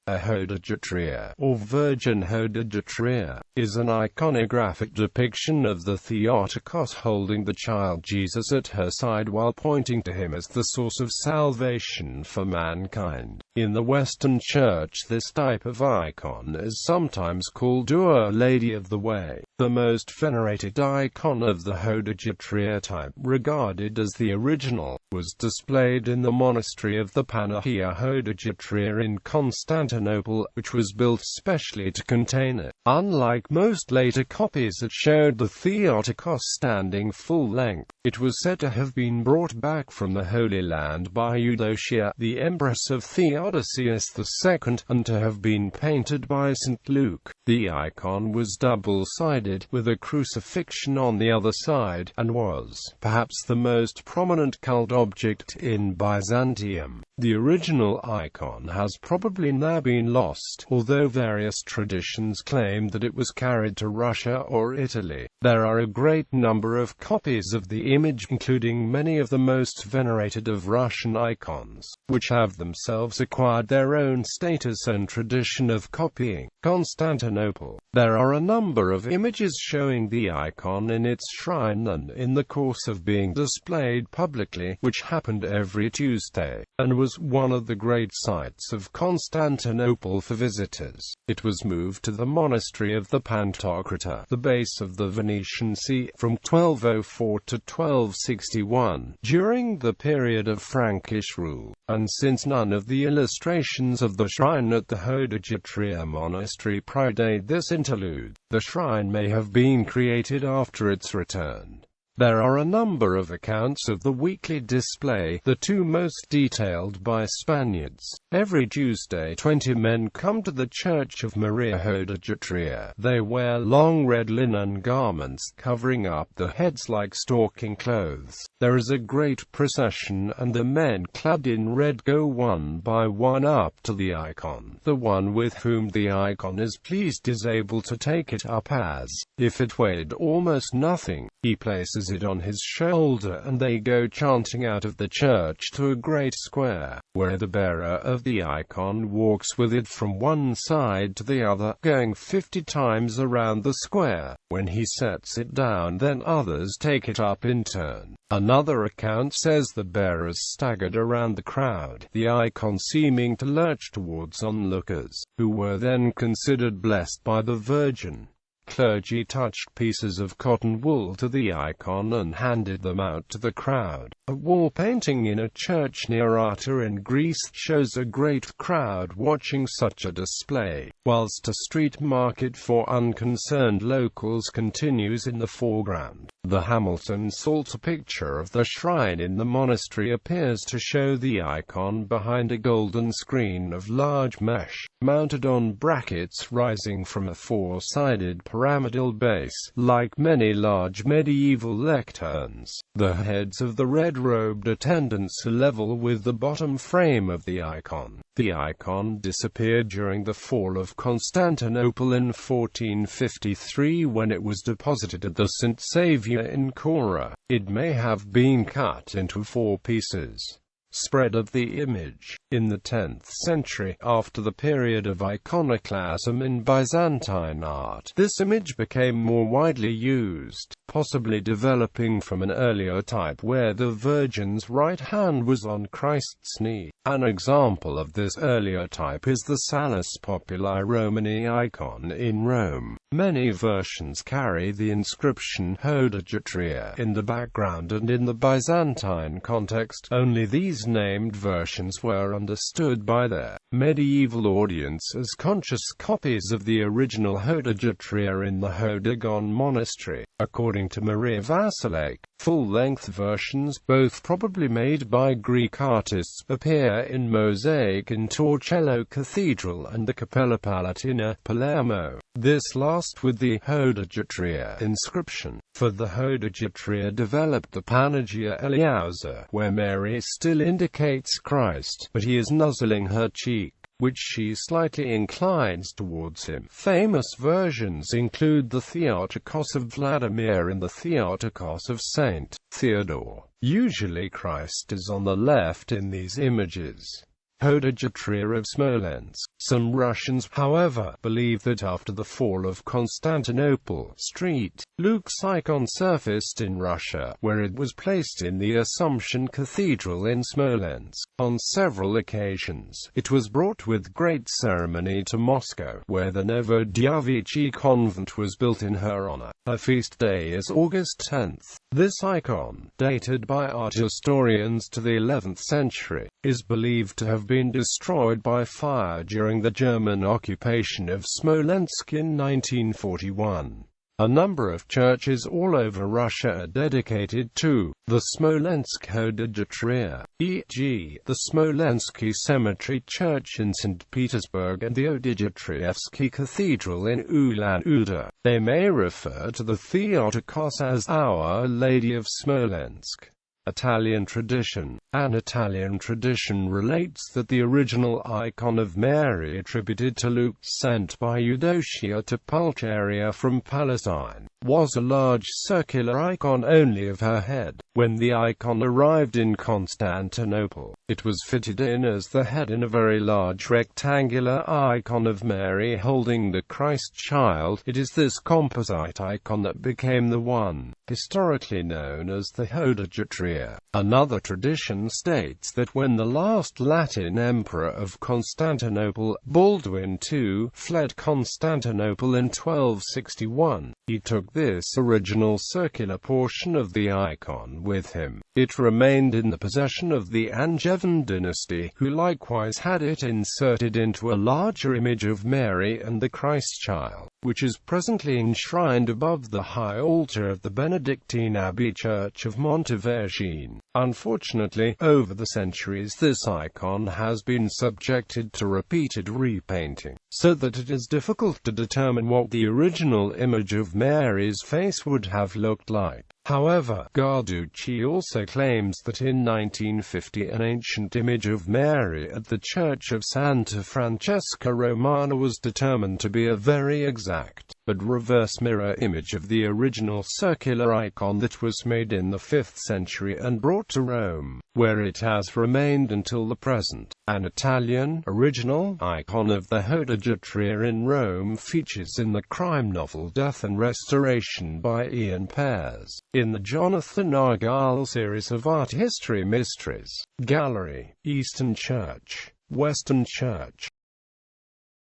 A Hodegetria, or Virgin Hodegetria, is an iconographic depiction of the Theotokos holding the child Jesus at her side while pointing to him as the source of salvation for mankind. In the Western Church, this type of icon is sometimes called Our Lady of the Way. The most venerated icon of the Hodegetria type, regarded as the original, was displayed in the Monastery of the Panaghia Hodegetria in Constantinople, which was built specially to contain it. Unlike most later copies that showed the Theotokos standing full length, it was said to have been brought back from the Holy Land by Eudocia, the Empress of Dionisius II, and to have been painted by St. Luke. The icon was double-sided, with a crucifixion on the other side, and was, perhaps, the most prominent cult object in Byzantium. The original icon has probably now been lost, although various traditions claim that it was carried to Russia or Italy. There are a great number of copies of the image, including many of the most venerated of Russian icons, which have themselves acquired their own status and tradition of copying. Constantinople. There are a number of images showing the icon in its shrine and in the course of being displayed publicly, which happened every Tuesday, and was one of the great sights of Constantinople for visitors. It was moved to the Monastery of the Pantocrator, the base of the Venetian Sea, from 1204 to 1261, during the period of Frankish rule, and since none of the illustrations of the shrine at the Hodegetria monastery predate this interlude, the shrine may have been created after its return. There are a number of accounts of the weekly display, the two most detailed by Spaniards. Every Tuesday 20 men come to the Church of Maria Hodegetria. They wear long red linen garments covering up their heads like stocking clothes. There is a great procession, and the men clad in red go one by one up to the icon. The one with whom the icon is pleased is able to take it up as if it weighed almost nothing. He places it on his shoulder, and they go chanting out of the church to a great square, where the bearer of the icon walks with it from one side to the other, going 50 times around the square. When he sets it down, then others take it up in turn. Another account says the bearers staggered around the crowd, the icon seeming to lurch towards onlookers, who were then considered blessed by the Virgin. Clergy touched pieces of cotton wool to the icon and handed them out to the crowd. A wall painting in a church near Arta in Greece shows a great crowd watching such a display, whilst a street market for unconcerned locals continues in the foreground. The Hamilton Salter picture of the shrine in the monastery appears to show the icon behind a golden screen of large mesh, mounted on brackets rising from a four-sided pyramidal base, like many large medieval lecterns. The heads of the red-robed attendants are level with the bottom frame of the icon. The icon disappeared during the fall of Constantinople in 1453 when it was deposited at the St. Saviour in Cora. It may have been cut into 4 pieces. Spread of the image. In the 10th century, after the period of iconoclasm in Byzantine art, this image became more widely used, possibly developing from an earlier type where the Virgin's right hand was on Christ's knee. An example of this earlier type is the Salus Populi Romani icon in Rome. Many versions carry the inscription Hodegetria in the background, and in the Byzantine context, only these named versions were understood by their medieval audience as conscious copies of the original Hodegetria in the Hodegon monastery. According to Maria Vasilake, full-length versions, both probably made by Greek artists, appear in mosaic in Torcello Cathedral and the Cappella Palatina, Palermo. This last with the Hodegetria inscription. For the Hodegetria developed the Panaghia Hodegetria, where Mary still indicates Christ, but he is nuzzling her cheek, which she slightly inclines towards him. Famous versions include the Theotokos of Vladimir and the Theotokos of Saint Theodore. Usually Christ is on the left in these images. Hodegetria of Smolensk. Some Russians, however, believe that after the fall of Constantinople, Luke's icon surfaced in Russia, where it was placed in the Assumption Cathedral in Smolensk. On several occasions, it was brought with great ceremony to Moscow, where the Novodevichy convent was built in her honor. Her feast day is August 10th. This icon, dated by art historians to the 11th century, is believed to have been destroyed by fire during the German occupation of Smolensk in 1941. A number of churches all over Russia are dedicated to the Smolensk Hodegetria, e.g., the Smolensky Cemetery Church in St. Petersburg and the Hodegetrievsky Cathedral in Ulan-Ude. They may refer to the Theotokos as Our Lady of Smolensk. Italian tradition. An Italian tradition relates that the original icon of Mary attributed to Luke, sent by Eudocia to Pulcheria from Palestine, was a large circular icon only of her head. When the icon arrived in Constantinople, it was fitted in as the head in a very large rectangular icon of Mary holding the Christ child. It is this composite icon that became the one historically known as the Hodegetria. Another tradition states that when the last Latin emperor of Constantinople, Baldwin II, fled Constantinople in 1261, he took this original circular portion of the icon with him. It remained in the possession of the Angevin dynasty, who likewise had it inserted into a larger image of Mary and the Christ child, which is presently enshrined above the high altar of the Benedictine Abbey Church of Montevergine. Unfortunately, over the centuries this icon has been subjected to repeated repainting, so that it is difficult to determine what the original image of Mary's face would have looked like. However, Garducci also claims that in 1950 an ancient image of Mary at the Church of Santa Francesca Romana was determined to be a very exact, but reverse mirror image of the original circular icon that was made in the 5th century and brought to Rome, where it has remained until the present. An Italian original icon of the Hodegetria in Rome features in the crime novel Death and Restoration by Ian Pears, in the Jonathan Argyll series of art history mysteries. Gallery, Eastern Church, Western Church.